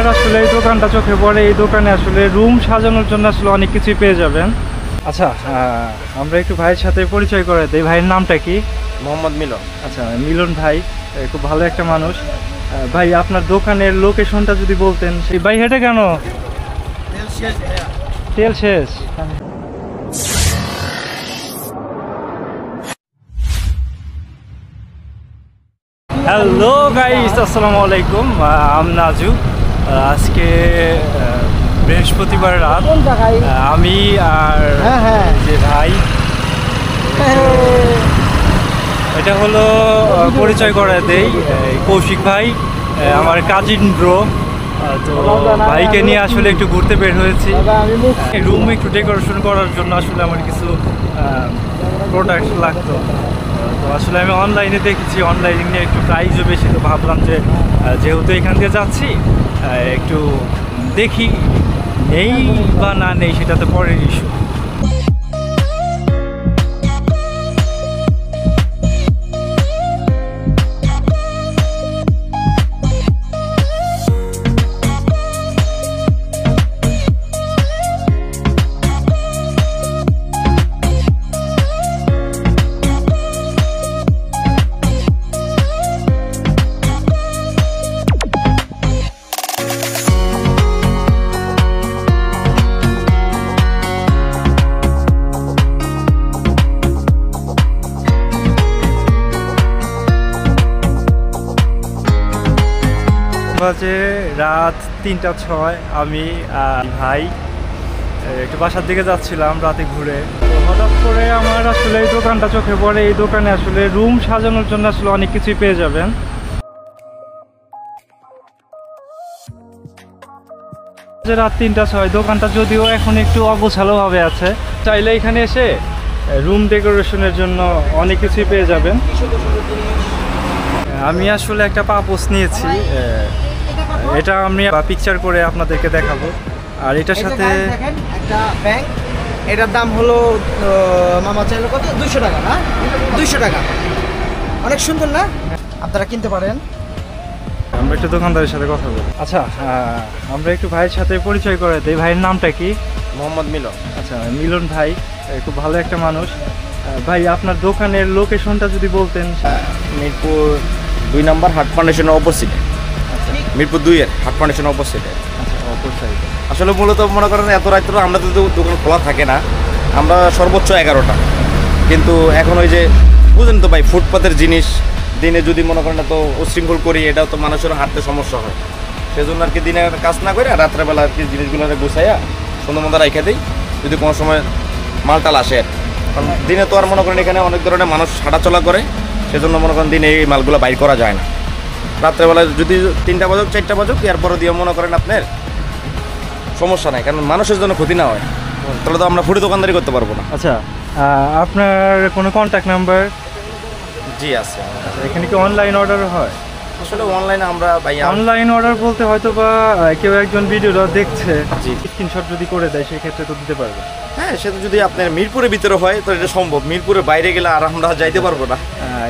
আমার আসলে এই দোকানটা চোখে পড়ে। এই দোকানে আসলে রুম সাজানোর জন্য আসলে অনেক কিছুই পেয়ে যাবেন। আচ্ছা, আমরা একটু ভাইয়ের সাথে পরিচয় করে দিই। ভাইয়ের নামটা কি? মোহাম্মদ মিলন। আচ্ছা, মিলন ভাই খুব ভালো একটা মানুষ। ভাই, আপনার দোকানের লোকেশনটা যদি বলতেন। সেই ভাই, হেঁটে কেন? তেল শেষ। হ্যালো গাইস, আসসালামু আলাইকুম। আমি নাজু। আজকে বৃহস্পতিবার রাত। আমি আর যে ভাই, এটা হলো পরিচয় করে দেই, কৌশিক ভাই, আমার কাজিন ব্রো। তো ভাইকে নিয়ে আসলে একটু ঘুরতে বের হয়েছি। রুম একটু ডেকোরেশন করার জন্য আসলে আমার কিছু প্রোডাক্ট লাগতো। তো আসলে আমি অনলাইনে দেখেছি, অনলাইনে একটু প্রাইসও বেশি। তো ভাবলাম যে যেহেতু এখান থেকে যাচ্ছি, একটু দেখি নেই বা না নেই সেটা তো পরের ইস্যু। বাজে রাত ৩টা ৬। আমি ভাই একটু বাসার দিকে যাচ্ছিলাম রাতে ঘুরে। তো হঠাৎ করে আমার আসলে এই দোকানটা চোখে পড়ে। এই দোকানে আসলে রুম সাজানোর জন্য আসলে অনেক কিছুই পেয়ে যাবেন। রাত ৩টা ৬, দোকানটা যদিও এখন একটু অগোছালোভাবে আছে। চাইলে এখানে এসে রুম ডেকোরেশনের জন্য অনেক কিছুই পেয়ে যাবেন। আমি আসলে একটা পাপোস নিয়েছি, এটা আমি পিকচার করে আপনাদেরকে দেখাবো। আর এটার সাথে একটা ব্যাংক, এটার দাম হলো মামা চাইলো কত? 200 টাকা না? 200 টাকা। অনেক সুন্দর না? আপনারা কিনতে পারেন। আমরা একটু দোকানদারের সাথে কথা বলি। আচ্ছা, আমরা একটু ভাইয়ের সাথে পরিচয় করে দিই। ভাইয়ের নামটা কি? মোহাম্মদ মিলন। আচ্ছা, মিলন ভাই খুব ভালো একটা মানুষ। ভাই, আপনার দোকানের লোকেশনটা যদি বলতেন। মিরপুর 2 নম্বর হাট ফাউন্ডেশনের অপোজিটে। মিরপুর 2-এর হাট ফাউন্ডেশনের অপোজিটে। আচ্ছা, অপর সাইডে। আসলে মূলত মনে করেন এত রাত্রে আমরা তো দোকান খোলা থাকে না, আমরা সর্বোচ্চ 11টা। কিন্তু এখন ওই যে বুঝেন তো ভাই, ফুটপাতের জিনিস দিনে যদি মনে করেন তো উশৃঙ্খল করি, এটাও তো মানুষের হাঁটতে সমস্যা হয়। সেজন্য আর কি দিনে কাজ না করে রাত্রেবেলা আর কি জিনিসগুলো গুছাইয়া সুন্দর মতো রেখে দিই, যদি কোনো সময় মালটাল আসে। কারণ দিনে তো আর মনে করেন এখানে অনেক ধরনের মানুষ হাঁটাচলা করে, সেজন্য মনে করেন দিনে এই মালগুলো বাইর করা যায় না। রাত্রেবেলা যদি 3টা বাজুক 4টা বাজুক, এরপরে দিয়ে মনে করেন আপনার সমস্যা নাই, কারণ মানুষের জন্য ক্ষতি না হয়, তাহলে তো আমরা ফুডি দোকানদারি করতে পারবো না। আচ্ছা, আপনার কোনো কন্ট্যাক্ট নাম্বার? জি আছে। এখানে কি অনলাইন অর্ডার হয়? আসলে অনলাইনে আমরা ভাই অনলাইন অর্ডার বলতে হয়তো বা কেউ একজন ভিডিওটা দেখছে, স্ক্রিনশট যদি করে দেয় সেক্ষেত্রে তো দিতে পারবে। হ্যাঁ, সেটা যদি আপনার মিরপুরের ভিতরে হয় তো এটা সম্ভব। মিরপুরের বাইরে গেলে আর আমরা যাইতে পারবো না।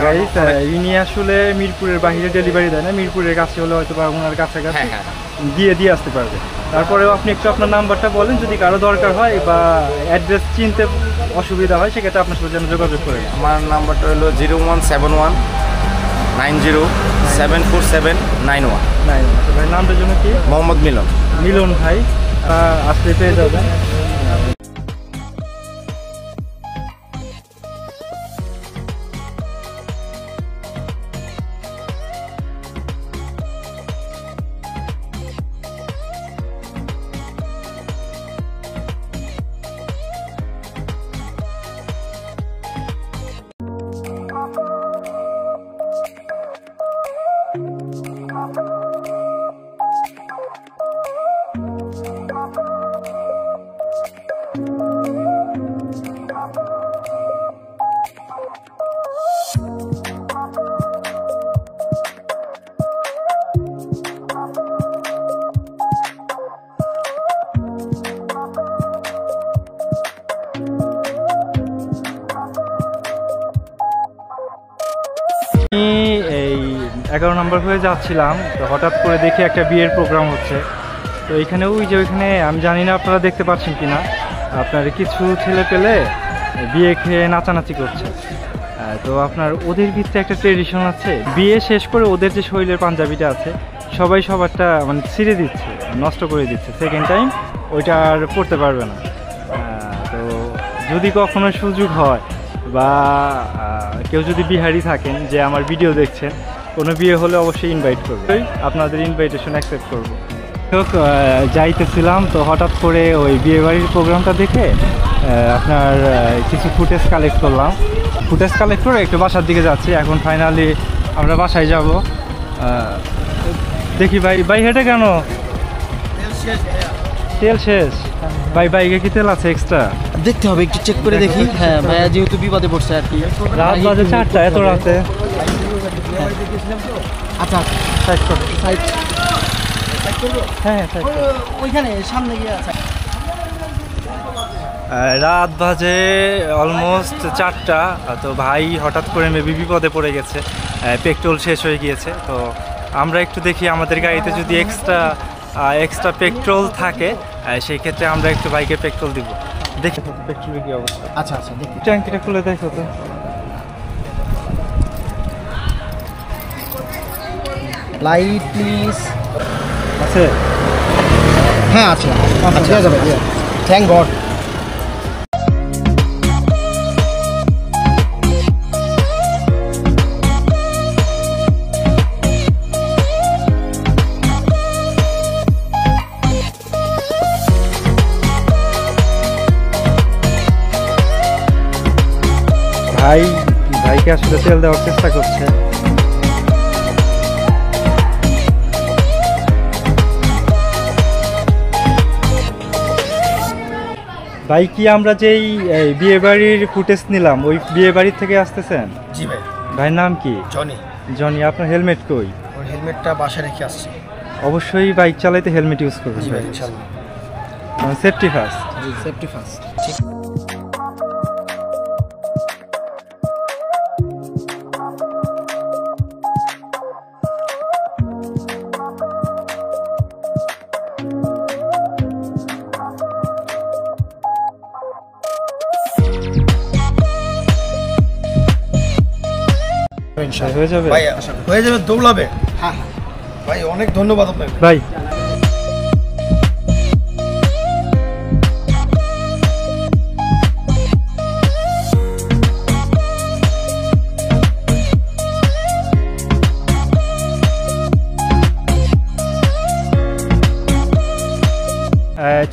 গাইস, ইনি আসলে মিরপুরের বাইরে ডেলিভারি দেয় না, মিরপুরের কাছে হলে হয়তো বা ওনার কাছাকাছি দিয়ে আসতে পারবে। তারপরেও আপনি একটু আপনার নাম্বারটা বলেন, যদি কারো দরকার হয় বা অ্যাড্রেস চিনতে অসুবিধা হয় সেক্ষেত্রে আপনার সাথে যেন যোগাযোগ করে। আমার নাম্বারটা হলো 017190747991। ভাই, নামটার জন্য কি? মোহাম্মদ মিলন। মিলন ভাই আসলে পেয়ে যাবেন। আমি এই 11 নম্বর হয়ে যাচ্ছিলাম, তো হঠাৎ করে দেখি একটা বিয়ের প্রোগ্রাম হচ্ছে। তো এখানে ওই যে ওইখানে আমি জানি না আপনারা দেখতে পাচ্ছেন কিনা, আপনার কিছু ছেলে পেলে বিয়ে খেয়ে নাচানাচি করছে। তো আপনার ওদের ভিতরে একটা ট্রেডিশন আছে, বিয়ে শেষ করে ওদের যে শরীরের পাঞ্জাবিটা আছে সবাই সবারটা মানে ছিঁড়ে দিচ্ছে, নষ্ট করে দিচ্ছে, সেকেন্ড টাইম ওইটা আর পড়তে পারবে না। তো যদি কখনো সুযোগ হয় বা কেউ যদি বিহারি থাকেন যে আমার ভিডিও দেখছেন, কোনো বিয়ে হলে অবশ্যই ইনভাইট করবো, আপনাদের ইনভাইটেশন অ্যাকসেপ্ট করবো। যাইতেছিলাম তো হঠাৎ করে ওই বিয়েবাড়ির প্রোগ্রামটা দেখে আপনার কিছু ফুটেজ কালেক্ট করলাম, ফুটেজ কালেক্ট করে একটু বাসার দিকে যাচ্ছি। এখন ফাইনালি আমরা বাসায় যাব। দেখি ভাই হেঁটে কেন? তেল শেষ ভাই, বাইকে কি তেল আছে এক্সট্রা? দেখতে হবে, একটু চেক করে দেখি। হ্যাঁ ভাইয়া যেহেতু বিপদে পড়ছে আর কি। রাত বাজে 4টা, এত রাতে? আচ্ছা সাইড করো, সাইড হ্যাঁ সাইড করো। ওইখানে সামনে গিয়ে আছে। রাত বাজে অলমোস্ট 4টা। তো ভাই হঠাৎ করে মেবি বিপদে পড়ে গেছে, পেট্রোল শেষ হয়ে গিয়েছে। তো আমরা একটু দেখি আমাদের গাড়িতে যদি এক্সট্রা পেট্রোল থাকে, সেই ক্ষেত্রে আমরা একটু বাইকে পেট্রোল দিব। দেখি পেট্রোলের কি অবস্থা। আচ্ছা আচ্ছা দেখি, ট্যাঙ্কিটা খুলে দেখো তো। Light please. আছে? হ্যাঁ আছে, আচ্ছা যাবে। Thank god. ভাইকে আসলে তেল দেওয়ার চেষ্টা করছে। ভাই কি আমরা যেই বিয়ে বাড়ির ফুটেজ নিলাম ওই বিয়ে বাড়ির থেকে আসতেছেন? জি ভাই। ভাইয়ের নাম কি? জনি। আপনার হেলমেট কই? ওর হেলমেটটা বাসায় রেখে আসছি। অবশ্যই বাইক চালাইতে হেলমেট ইউজ করবেন জি ভাই, ভাই, ইনশাআল্লাহ। Safety first. জি সেফটি ফার্স্ট। হয়ে যাবে ভাই, হয়ে যাবে, দৌড়াবে। হ্যাঁ ভাই, অনেক ধন্যবাদ আপনাকে ভাই।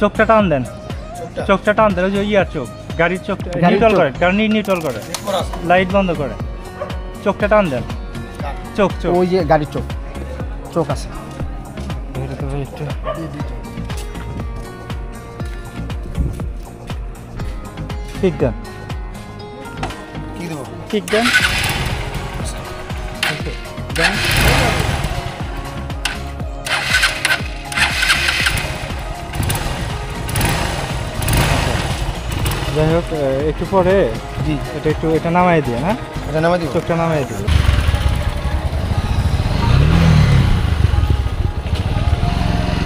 চোখটা টান দেন, চোখটা টান দেন, ওই যে ইয়ার চোখ, গাড়ির চোখ নিউট্রাল করে, গাড়ি নিউট্রাল করে, লাইট বন্ধ করে, চোখটা টান দেন। চোখ ওই যে গাড়ির চোখ আছে। ঠিক দেন, ঠিক দেন। যাই হোক, একটু পরে এটা নামাই দিয়ে, হ্যাঁ এটা নামাই দিও, চোখটা নামাই দিয়ে।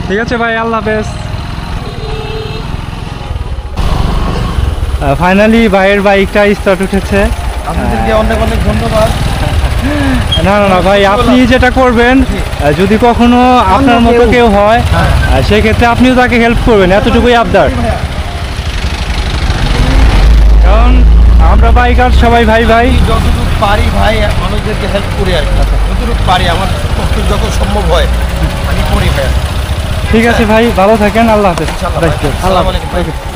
ঠিক আছে ভাই, আল্লাহ হাফেজ। ফাইনালি ভাইয়ের বাইকটা স্টার্ট উঠেছে। আপনাদেরকে অনেক অনেক ধন্যবাদ। না ভাই, আপনি যেটা করবেন, যদি কখনো আপনার মতো কেউ হয় সেক্ষেত্রে আপনিও তাকে হেল্প করবেন, এতটুকুই আবদার। কারণ আমরা বাইকার সবাই ভাই যতটুকু পারি ভাই মানুষদেরকে হেল্প করি আর যতটুকু পারি আমার পক্ষে যত সম্ভব হয় আমি করি ভাই। ঠিক আছে ভাই, ভালো থাকেন, আল্লাহ হাফেজ।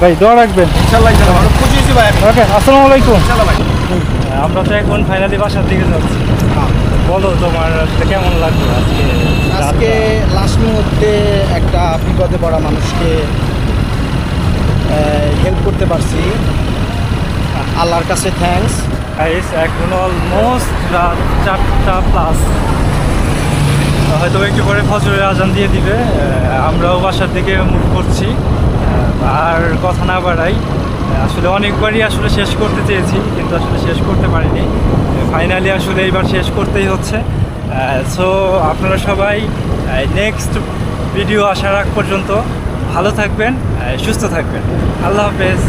ভাই দোয়া রাখবেন। খুশি হয়েছি ভাই। ওকে, আসসালামু আলাইকুম। আমরা তো এখন ফাইনালি বাসার দিকে যাচ্ছি। বলো তোমার কেমন লাগলো আজকে লাস্ট মুহূর্তে একটা বিপদে পড়া মানুষকে হেল্প করতে পারছি, আল্লাহর কাছে থ্যাঙ্কস। এখন অলমোস্ট রাত 4টা+। হয়তো একটু পরে ফজরের আজান দিয়ে দিবে, আমরাও বাসার দিকে মুভ করছি। আর কথা না বাড়াই, আসলে অনেকবারই আসলে শেষ করতে চেয়েছি কিন্তু আসলে শেষ করতে পারিনি। ফাইনালি আসলে এইবার শেষ করতেই হচ্ছে। সো আপনারা সবাই নেক্সট ভিডিও আসার আগ পর্যন্ত ভালো থাকবেন, সুস্থ থাকবেন। আল্লাহ হাফেজ।